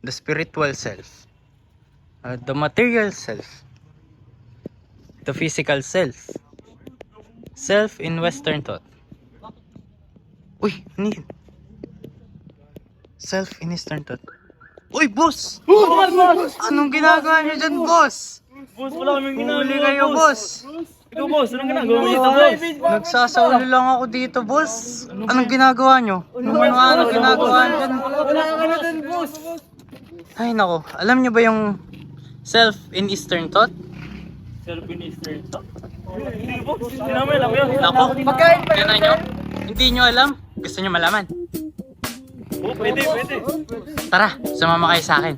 the spiritual self, the material self, the physical self, self in Western thought. Uy, ano yun? Self in Eastern thought. Uy, boss! Anong ginagawa niyo dyan, boss? Boss, wala kaming ginagawa. Huli kayo, boss! Ikaw, boss, anong ginagawa mo dito, boss? Nagsasaulo lang ako dito, boss. Anong ginagawa nyo? Anong ginagawa nyo dyan? Wala ka na dun, boss. Ay, nako. Alam nyo ba yung self in Eastern thought? Self-minister. Hindi, boss. Hindi namin alam yun. Nako, yan nyo? Hindi nyo alam? Gusto nyo malaman? Oh, pwede. Tara, sumama kayo sa akin.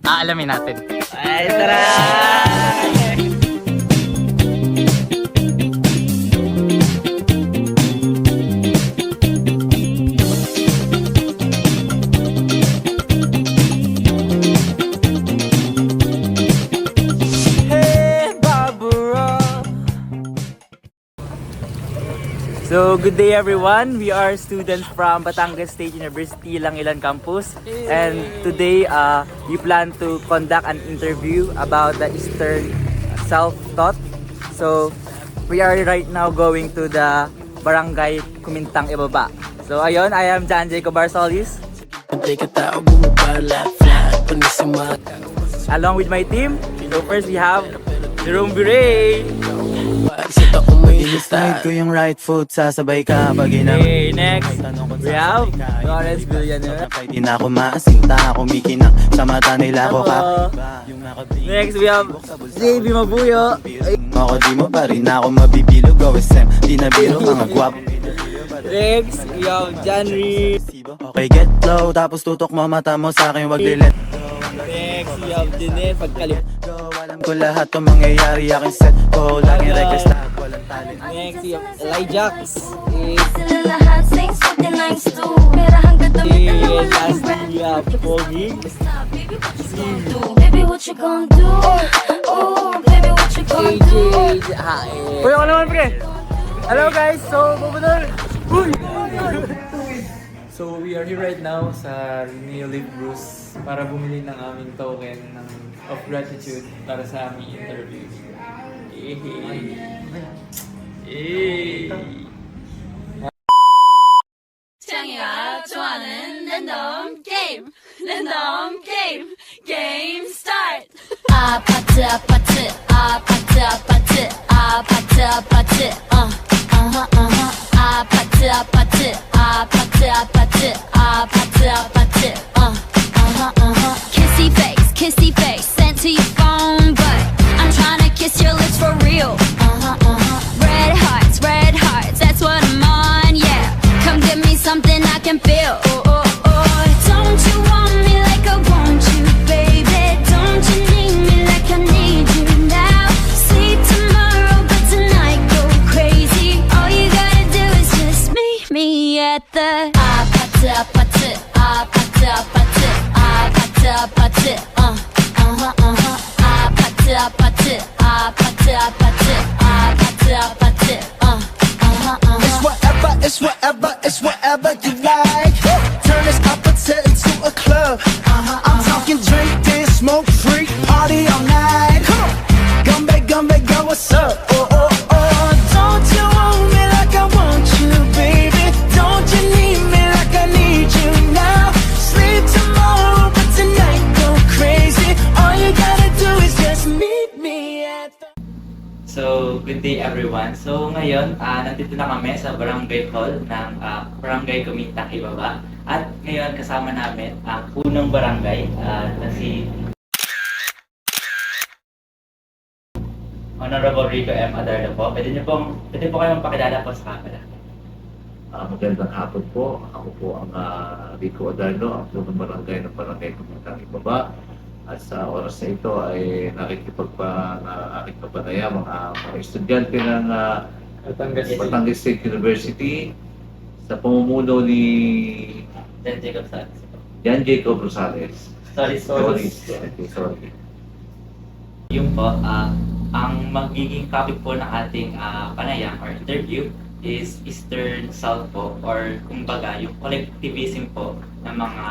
Aalamin natin. Ay, tara! So, good day everyone. We are students from Batangas State University, Ilangilan Campus. And today, we plan to conduct an interview about the Eastern self-taught. So, we are right now going to the Barangay Kumintang Ibaba. So, ayun, I am Jan Jacob Barsolis. Along with my team. So, first we have Jerome Bure. I-slide ko yung right foot, sasabay ka pag inam. Okay, next we have Lawrence Villanueva. Di na ako maasinta, kumikinang sa mata nila ko kapiba. Next we have JB Mabuyo. Ako di mo pa rin ako mabibilog, go SM, di na biro mga gwapo. Next we have Janry. Okay, get low, tapos tutok mo mata mo sa akin, wag lilet. Next we have Dine Pagkalip. Alam ko lahat ng mangyayari, aking set ko lang yung request na walang talent. Next we have Elijah. Last we have Pogi. Baby, what you gonna do? Oh, baby, what you gonna do? Uy, ako naman pre. Hello guys, so bubudol. So we are here right now sa Neolib Bruce para bumili ng aming token of gratitude para sa aming interview. 창이가 좋아하는 랜덤 게임, 랜덤 게임, 게임 스타트. 아파트, 아파트, 아파트, 아파트, 아파트, 아파트, 아파트, 아파트, 아파트, 아파트, 아파트, 아파트, kissy face, sent to your phone, but I'm trying to kiss your lips for real. Red hearts, that's what I'm on, yeah. Come give me something I can feel. Oh, oh, oh. Don't you want me like I want you, baby? Don't you need me like I need you now? Sleep tomorrow, but tonight go crazy. All you gotta do is just meet me at the 아파트, 아파트, 아파트, 아파트, 아파트, 아파트, 아파트, 아파트, 아파트, 아파트, 아파트, 아파트, It's whatever you like. Turn this opposite into a club. I'm talking drink this, smoke free, party all night. Come back, girl, what's up? Oh, oh, oh. Don't you want me like I want you, baby? Don't you need me like I need you now? Sleep tomorrow, but tonight go crazy. All you gotta do is just meet me at the... So, good day everyone. So, ngayon, nandito na kami sa Barangay Hall ng Barangay Kumintang Ibaba. At ngayon, kasama namin ang punong barangay na si Honorable Rico M. Adardo po. Pwede po kayong pakilala po sa camera. Magandang hapon po. Ako po ang Rico Adardo, ang punong barangay ng Barangay Kumintang Ibaba. At sa oras na ito ay aking papanaya mga estudyante ng Batangas State University sa pamumuno ni Jan Jacob Rosales. Jan Jacob Rosales. Sorry. Yung po, ang magiging topic po ng ating panayam or interview is Eastern South po, or kumbaga yung collectivism po ng mga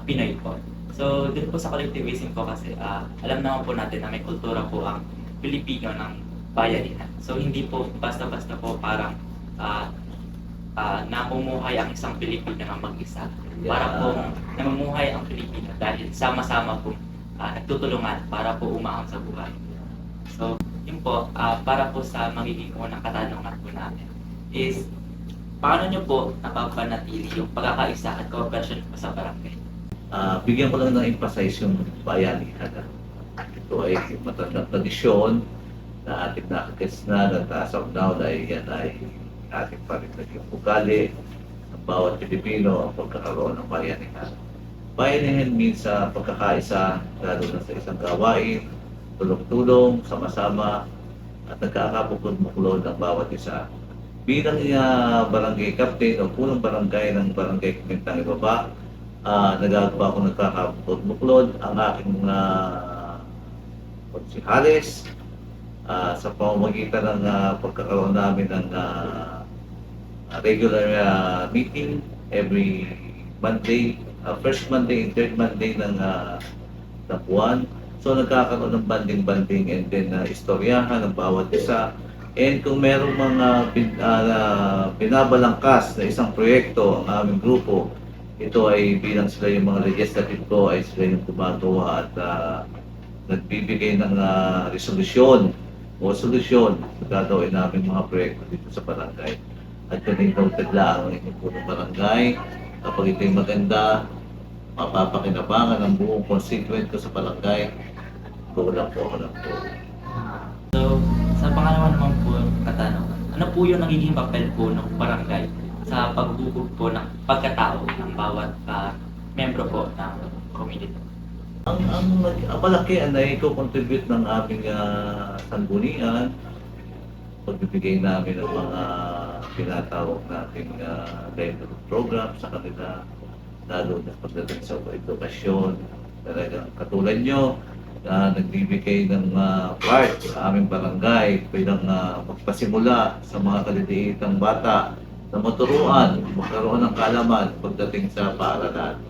Pinoy po. So, dun po sa collectivism po kasi, alam naman po natin na may kultura po ang Pilipino ng bayanihan. So, hindi po basta-basta po parang namumuhay ang isang Pilipino ng mag-isa. Para po namumuhay ang Pilipino dahil sama-sama po nagtutulungan para po umahon sa buhay. So, yun po, para po sa magiging unang katanungan po namin is, paano nyo po napapanatili yung pagkakaisa at cooperation po sa barangay? Bigyan ko lang ng emphasize yung bayanihan. Ito ay matandang tradisyon na ating nakakits na as of now dahil yan ay ating pa rin naging ugali ng bawat Pilipino ang pagkakaroon ng bayanihan. Bayanihan means sa pagkakaisa, lalo na sa isang gawain, tulong-tulong, sama-sama, at nagkakabukod-buklod ang bawat isa. Bilang barangay captain o punong barangay ng Barangay Kumintang Ibaba, nagagawa ko nagkakabukod-buklod ang aking konsihales sa pamamagitan ng pagkakaroon namin ng regular meeting every Monday, first Monday and third Monday ng buwan. So nagkakaroon ng banding-banding and then istoryahan ng bawat isa. And kung merong mga binabalangkas na isang proyekto ang aming grupo, ito ay bilang sila yung mga legislative ko ay sila yung gumagawa at nagbibigay ng resolusyon o solusyon sa gagawin namin mga proyekto dito sa barangay. At yun ay noted lang ang inyong punong barangay. Kapag ito'y maganda, mapapakinabangan ang buong constituent ko sa barangay, kulang po ako ng tulong. So, sa pangalawa naman po katanungan, ano po yung nagiging papel po ng barangay sa paghubog po ng pagkatao ng bawat membro po ng community? Ang malakihan ay i-contribute ng aming sanggunian, pagbibigay namin ng mga pinatawag nating livelihood program sa kanila, lalo na pagdating sa edukasyon. Talagang katulad nyo, nagbibigay ng part sa aming barangay bilang magpasimula sa mga kaliliitang bata na maturuan, magkaroon ng kaalaman pagdating sa paaralan.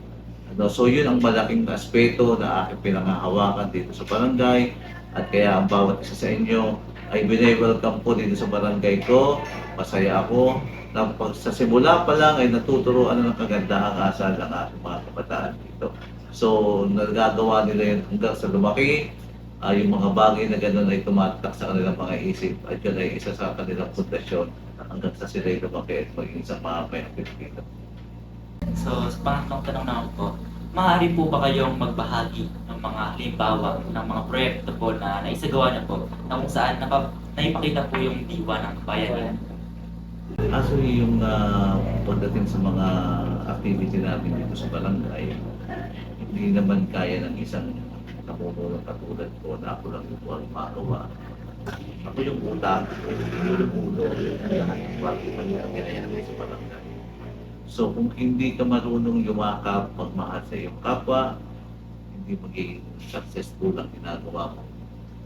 So yun ang malaking aspeto na aking pinangahawakan dito sa barangay at kaya ang bawat isa sa inyo ay binay-welcome po dito sa barangay ko. Masaya ako na sa simula pa lang ay natuturuan ng kagandahang asal ng aking mga kabataan dito. So nagagawa nila yun hanggang sa lumaki. Yung mga bagay na gano'n ay tumatak sa kanilang mga isip at yun ay isa sa kanilang pundasyon hanggang sa sila ay lumaki at maging isang mahamayang Pilipino. So, sa pangatlong tanong naman po, maaari po ba kayong magbahagi ng mga halimbawa ng mga proyekto po na naisagawa niyo po na kung saan naipakita po yung diwa ng bayanihan? Actually, yung pagdating sa mga activity namin dito sa barangay, hindi naman kaya ng isang namumulong katulad ko na ako lang yung buwang magawa. Ako yung utang, yung ulo, yung bakit mangyayari sa barangay. So kung hindi ka marunong yumakap, magmahal sa iyong kapwa, hindi magiging successful ang ginagawa mo.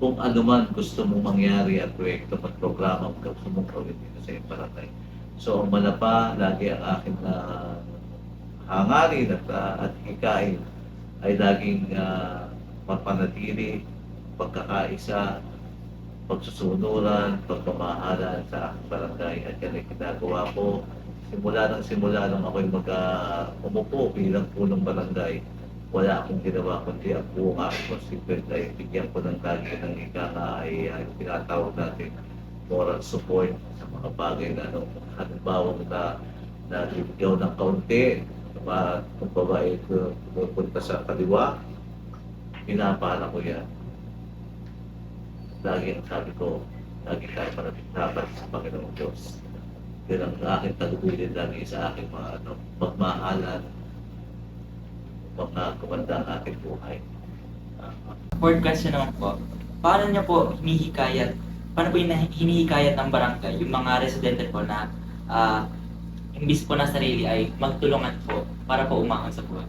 Kung ano man gusto mong mangyari at proyekto at programa mo gusto mong gawin dito sa iyong barangay. So ang malapa, lagi ang aking hangarin at hikain ay laging mapanatili, pagkakaisa, pagsusunuran, pagmamahalan sa aking barangay at yan ay ginagawa ko. Simula nung ako'y umupo bilang punong barangay, wala akong ginawa kundi ang buong aking constituent ay bigyan ko ng lagi ng ay tinatawag natin moral support sa mga bagay na halimbawa na bibigyaw ng kaunti, kung babae pumupunta sa kaliwa, pinapala ko yan. Lagi ang sabi ko, lagi tayo dapat sa Panginoong Diyos. Yan ang aking tagubilin lagi sa aking mga magmahalan, mga kumanda ang aking buhay. Fourth question naman po, paano niyo po paano po hinihikayat ng barangay yung mga residente po na imbis po na sarili ay magtulungan po para po umahon sa buhay?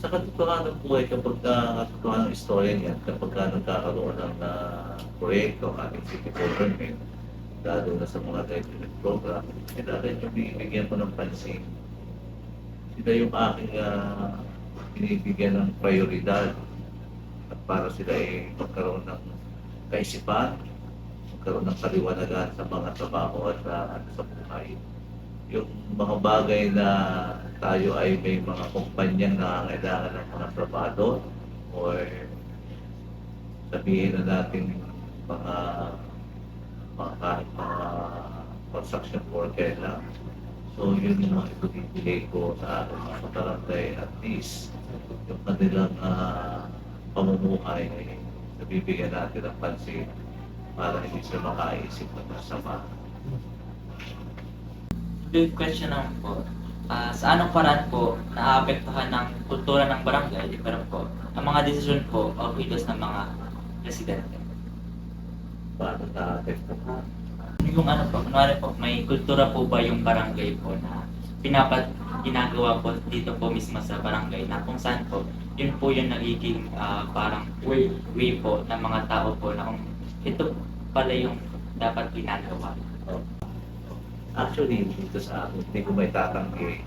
Sa katotohanan ng buhay, kapag katotohanan ng istorya niyan, kapag nagkakaroon ng proyekto ang ating city government, lalo na sa mga government program, kailangan yung bibigyan ko ng pansin. Sila yung aking binibigyan ng prioridad at para sila ay magkaroon ng kaisipan, magkaroon ng kaliwanagan sa mga trabaho at sa buhay. Yung mga bagay na tayo ay may mga kumpanyang nangangailangan ng mga trabado or sabihin na natin kahit mga construction worker lang. So yun yung mga ibibigay ko sa ating mga barangay, at least yung kanilang pamumuhay ay nabibigyan natin ng pansin para hindi sila makaisip ng masama. Big question naman po, sa anong paraan po naapektuhan ng kultura ng barangay, pero po, ang mga desisyon po o kilos ng mga residente? Paano na-apekto po? Yung ano po, kunwari po, may kultura po ba yung barangay po na ginagawa po dito po mismo sa barangay na kung saan po, yun po yung nagiging parang way po ng mga tao po na kung ito pala yung dapat ginagawa. Actually, dito sa akin, hindi ko may tatanggi.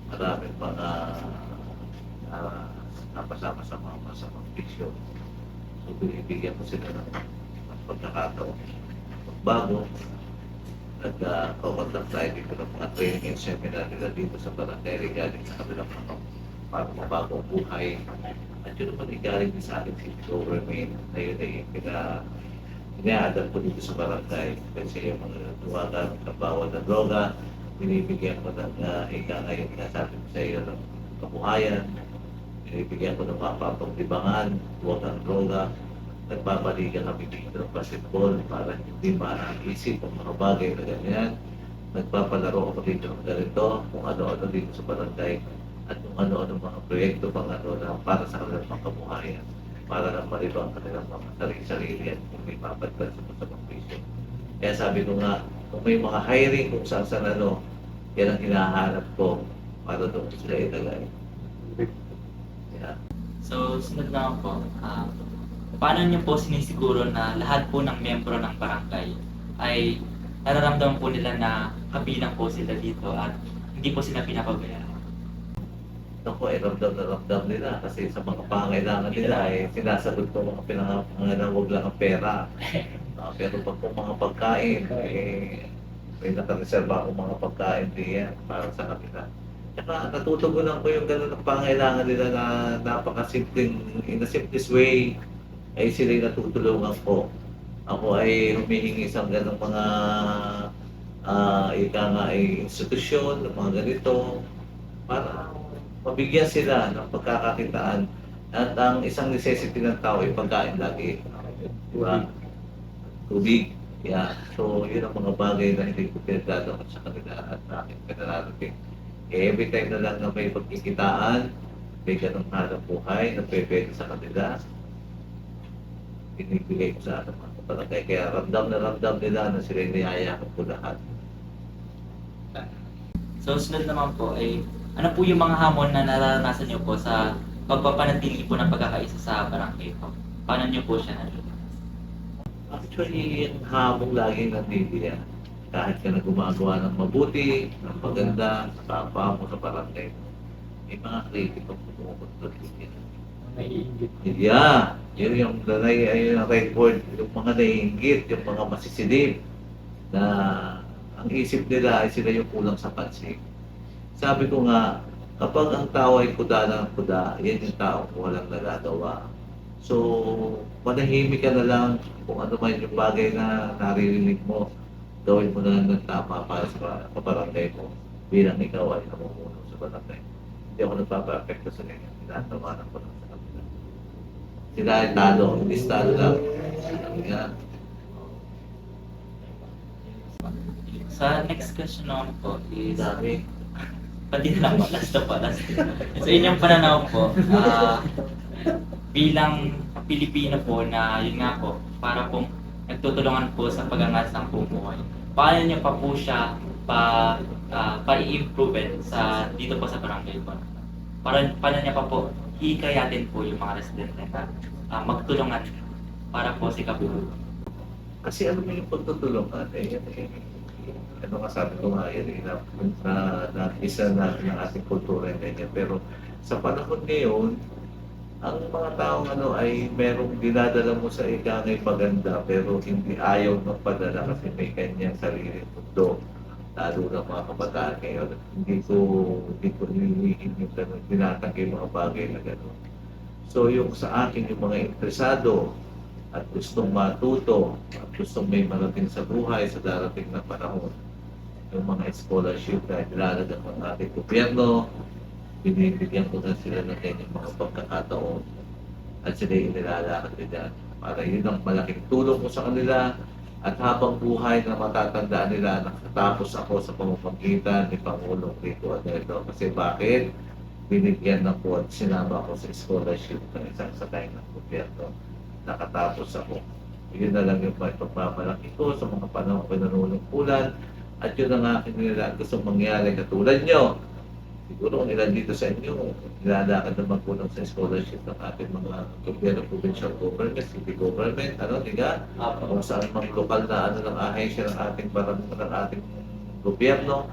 Maraming mga napasama sa mga masamang bisyo. So, binibigyan ko sila ng pagkakataon. Bago, nag-contact tayo dito ng mga training and seminar nila dito sa barangay regarding sa kanilang mga parang mabagong buhay. At yun naman igaling din sa ating city government na yun ay ina-adapt ko dito sa barangay kasi yung mga tumagamit ng bawal na droga, binibigyan ko ng ika ngayon na sabi ko sa iyo ng kabuhayan, binibigyan ko ng mapapagdibangan, huwag ng droga, nagpapaligan kami dito ng basketball para hindi maisip ang mga bagay na ganyan, nagpapalaro ako dito ng ganito, kung ano-ano dito sa barangay at kung ano-ano mga proyekto pang ano na para sa kanilang mga kabuhayan, para lang malibang kanilang mga sarili-sarili at hindi mapadpad sa mga bisyo. Kaya sabi ko nga, kung may mga hiring kung saan ano, yan ang hinahanap ko para doon sila ilagay. Yeah. So, sunod naman po, paano niyo po sinisiguro na lahat po ng miyembro ng barangay ay nararamdaman po nila na kabilang po sila dito at hindi po sila pinapabayaan? Ako ay ramdam nila kasi sa mga pangailangan nila ay sinasagot ko mga pinangailangan, huwag lang ang pera. Pero pag kung mga pagkain, may nakareserva akong mga pagkain diyan para sa kanila. Tsaka natutugunan ko yung gano'n ng pangailangan nila na napakasimpleng, in the simplest way, ay sila'y natutulungan ko. Ako ay humihingi sa gano'ng mga ika nga ay institusyon, ng mga ganito, para mabigyan sila ng pagkakakitaan at ang isang necessity ng tao ay pagkain lagi. Diba? Tubig. Yeah. So, yun ang mga bagay na hindi ko pinagdadaan sa kanila at aking pinararating. Every time na lang na may pagkikitaan, may ganong hanap buhay na pwede sa kanila, pinibigay ko sa ating mga kapalagay. Kaya ramdam nila na sila niyayakap ko lahat. So, sunod naman po ay ano po yung mga hamon na nararanasan niyo po sa pagpapanatili po ng pagkakaisa sa barangay po? Paano niyo po siya nalulunod? Actually, yung hamong laging nandiyan. Kahit ka na gumagawa ng mabuti, ng maganda, sa kapwa mo sa barangay, may mga creative ang pumupunta din. Naiingit. Yeah, yun yung right word, yung mga naiingit, yung mga masisilip, na ang isip nila ay sila yung kulang sa pansin. Sabi ko nga, kapag ang tao ay kuda ng kuda, yan yung tao kung walang nagagawa. So, manahimik ka na lang kung ano man yung bagay na naririnig mo, gawin mo na lang ng tama para sa kabarangay mo bilang ikaw ay namumuno sa barangay. Hindi ako nagpapa-apekto sa ganyan. Tinatawanan ko lang sa kanila. Sila ay talo, hindi talo lang. Yan. Sa next question naman po is, Dami. pati na lang po, last na po. Sa inyong pananaw po, bilang Pilipino po na yun nga po, para pong nagtutulungan po sa pag-angat ng bumuhay, paano niyo pa po siya pa-i-improve sa dito po sa barangay po? Paano niya pa po hikayatin po yung mga residente na magtulungan para po si Kabulo? Kasi ano mo yung pagtutulungan, ano nga sabi ko nga, yan na isa na ng ating kultura and ganyan. Pero sa panahon ngayon, ang mga taong ay merong dinadala mo sa ikangay maganda pero hindi ayaw ng padala kasi may kanyang sariling mundo. Lalo ng mga kabataan ngayon. Hindi ko nililihin yung ganun, tinatanggi yung mga bagay na gano'n. So yung sa akin, yung mga interesado at gustong matuto at gustong may marating sa buhay sa darating na panahon, yung mga scholarship na nilalagay ng ating gobyerno, binibigyan ko na sila ng kanyang mga pagkakataon at sila inilalakad nila para yun ang malaking tulong ko sa kanila at habang buhay na matatandaan nila nakatapos ako sa pamamagitan ni Pangulong Rico Aguilar. Kasi bakit? Binigyan na po at sinama ako sa scholarship ng isang sakay ng gobyerno. Nakatapos ako. Yun na lang yung pagpamalaki ko sa mga panahon ko nanunungkulan at yun ang aking nila gusto mangyari katulad nyo. Siguro kung ilan dito sa inyo, nilalakad na magpunong sa scholarship ng ating mga gobyerno, provincial government, city government, diga? Kung saan mga lokal na ng ahensya ng ating gobyerno,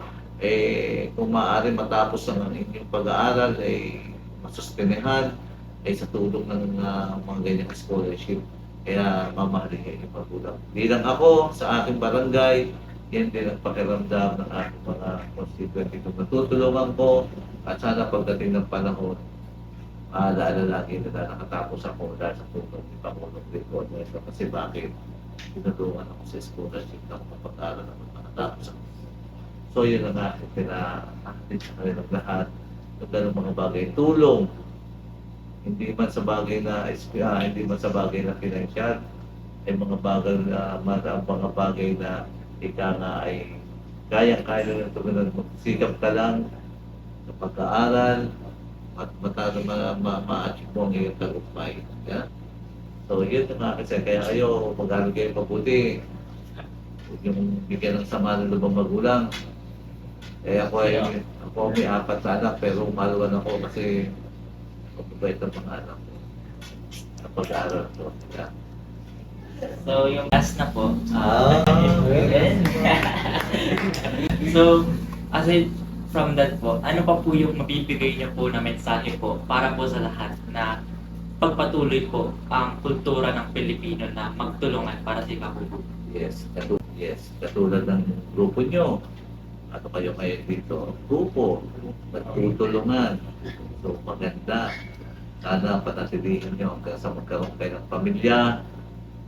kung maaari matapos ang inyong pag-aaral, masustenehan, sa tulong ng mga ganyang scholarship. Kaya mamahalin kayo yung magulang. Bilang ako sa aking barangay, yan din ang pakiramdam ng aking mga constituent itong natutulungan ko at sana pagdating ng panahon, maalala lagi na nakatapos ako dahil sa tulong ni Pangulong Rico Aguilar. Kasi bakit? Tinulungan ako sa scholarship na kapag-aral naman nakatapos ako. So yun ang aking pina-active sa kanilang lahat ng ganong mga bagay. Tulong, hindi man sa bagay na financial, ay mga bagay na ika nga ay kayang-kaya na ito magsikap ka lang sa pag-aaral at ma-achieve mo ang iyong tagumpay. Yeah? So yun nga kasi kaya kayo mag-aaral kayo mabuti. Huwag yung bigyan ng sama ng lubang magulang. Ako may 4 na anak pero umaluan ako kasi mababait ang mga anak ko sa pag-aaral ko. Yeah? So, yung last na po. So, aside from that po, ano pa po yung mabibigay niyo po na mensahe po para po sa lahat na pagpatuloy po ang kultura ng Pilipino na magtulungan para sa ikabubuti? Yes, katulad ng grupo nyo. Ano kayo ngayon dito? Grupo, nagtutulungan. So, maganda. Sana panatilihin nyo hanggang sa magkaroon kayo ng pamilya.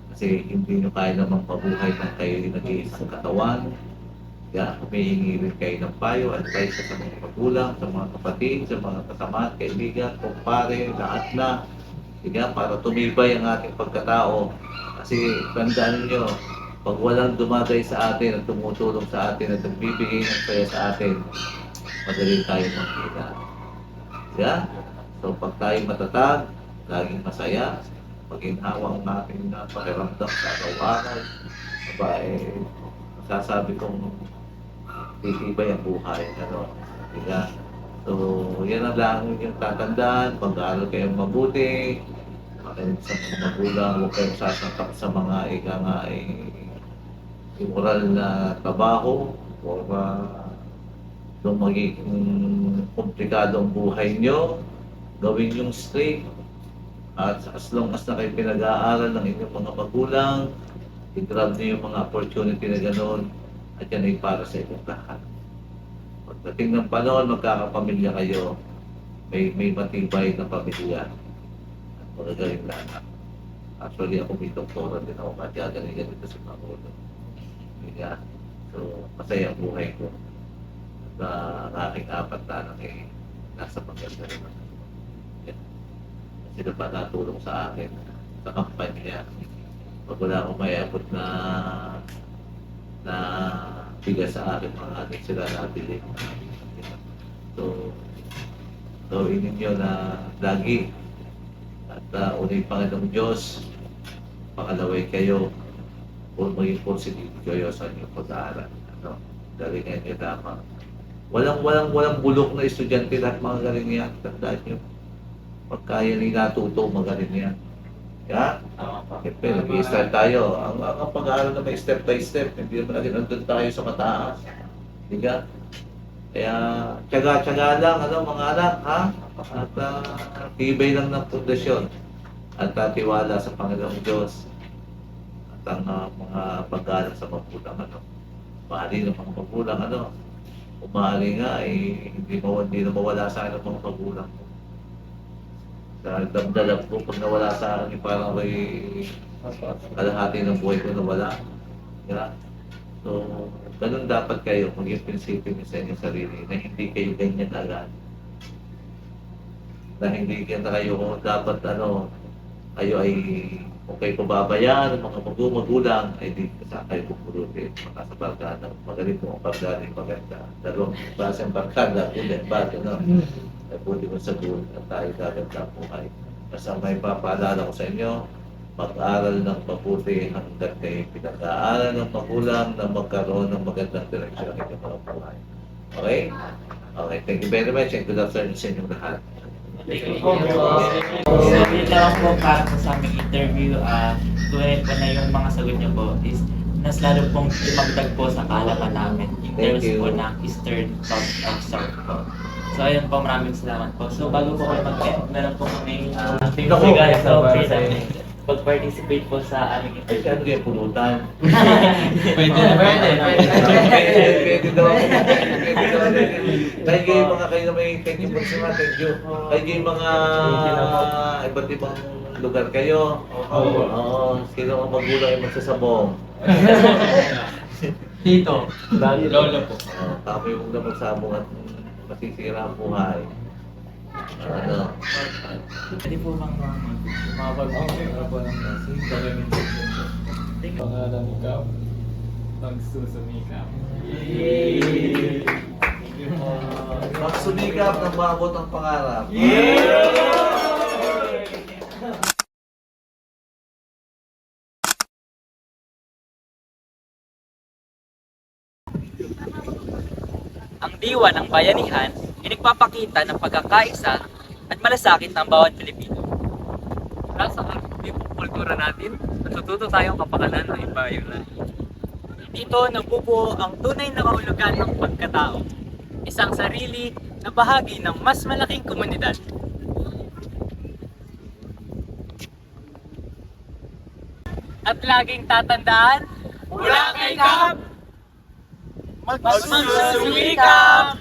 Kasi hindi nyo kaya namang mabuhay ng kayo nag-iisang katawan. Humihingi rin kayo ng payo at kayo sa mga magulang, sa mga kapatid, sa mga kasama, kaibigan, kumpare, lahat na. Para tumibay ang ating pagkatao. Kasi tandaan nyo, pag walang dumagay sa atin at tumutulong sa atin at nagbibigay ng saya sa atin, madali tayo magkita. So pag tayo matatag, laging masaya, maginhawang natin na pakiramdam sa araw-araw, masasabi kong titibay ang buhay. So, yan ang lang yung tatandaan, pag-aaral kayong mabuti, makinig sa mga magulang, huwag kayong sasangkap sa mga immoral na trabaho, o kung magiging komplikado ang buhay nyo, gawin yung strict. At as long as na kayo pinag-aaral ng inyong mga magulang, i-grab niyo yung mga opportunity na gano'n at yan ay para sa inyong lahat. Pagdating ng panahon, magkakapamilya kayo, may matibay na pamilya at magagaling na anak. Actually, ako may doktora din ako at gagaling ganito sa Pangulo. So, masaya ang buhay ko. At ang aking 4 na anak nasa maganda naman. Sila pa natulong sa akin sa kampanya. Pag wala akong may abot na bigas sa akin, mga akin sila nabili. So, gawin ninyo na lagi at unay Panginoong Diyos, pakalaway kayo o maging positive kayo sa inyong pag-aaral. Galingan nyo lamang. Walang bulok na estudyante lahat mga galing yan. Tandaan nyo. Pag kaya nila natuto, magaling yan. Siyempre, nag-i-start tayo. Ang pag-aaral na may step by step, hindi naman natin nandun tayo sa mataas. Kaya tiyaga-tiyaga lang mga anak ha. At tibay lang ng pundasyon at tiwala sa Panginoong Diyos at ang mga pag-aaral sa magulang mahalin ng mga magulang umali nga hindi na mawala sa akin ang mga magulang ko. Sa damdalam ko pag nawala sa akin parang may kalahati ng buhay ko nawala. Yeah. So, ganun dapat kayo maging prinsipyo niyo sa inyong sarili na hindi kayo ganyan agad. Na hindi kayo dapat kayo ay kung kayo pababayaan ng mga magulang ay di sa kayo pupulutin. Maka sa barkada, magaling mo ang barkada yung maganda. Dalawang klase ang barkada, ulit, ba't ay pwede mo sabihin at tayo gaganda po ay. Basta may papaalala ko sa inyo, mag-aaral ng mabuti hanggang kayo pinag-aaral ng magulang na magkaroon ng magandang direksyon ng inyong mga buhay. Okay? Okay, thank you very much and good afternoon sa inyong lahat. Thank you po. So, dito lang po para po sa aming interview. Tunay po na yung mga sagot niyo po is mas lalo pong ipagdag po sa kaalaman namin in terms po ng Eastern Thought of South po. So, ayun po, maraming salamat po. So, bago po kayo mag-end, meron po kami guys, so, pag-participate po sa aming Ay, saan kayo pulutan? Pwede. Pwede daw. Kaya kayo mga kayo na may thank you po sa thank you. Kaya kayo mga iba't ibang lugar kayo. Oo. Sino ang magulang yung magsasabong? Tito. Lolo po. Kami huwag na magsabong at masisira ang buhay. Pwede po bang Mapag-ongkira po ng message. Documentation po. Pangalan ikaw. Magsusumikap. Magsumikap ng maabot ang pangarap. Ang diwa ng bayanihan ay nagpapakita ng pagkakaisa at malasakit ng bawat Pilipino. Mula sa kultura natin, natututo tayong kapakanan ng imbayo natin. Dito nabubuo ang tunay na kahulugan ng pagkatao, isang sarili na bahagi ng mas malaking komunidad. At laging tatandaan, mula kay Kap! Magsusumikap!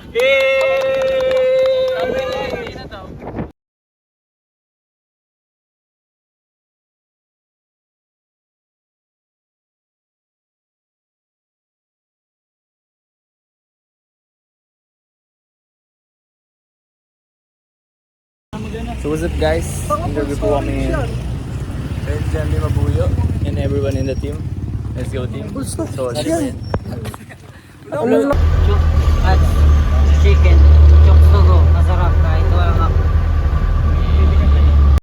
So what's up guys? Interview po kami Red Jandy Mabuyo and everyone in the team. Let's go team. So let's go. Chicken.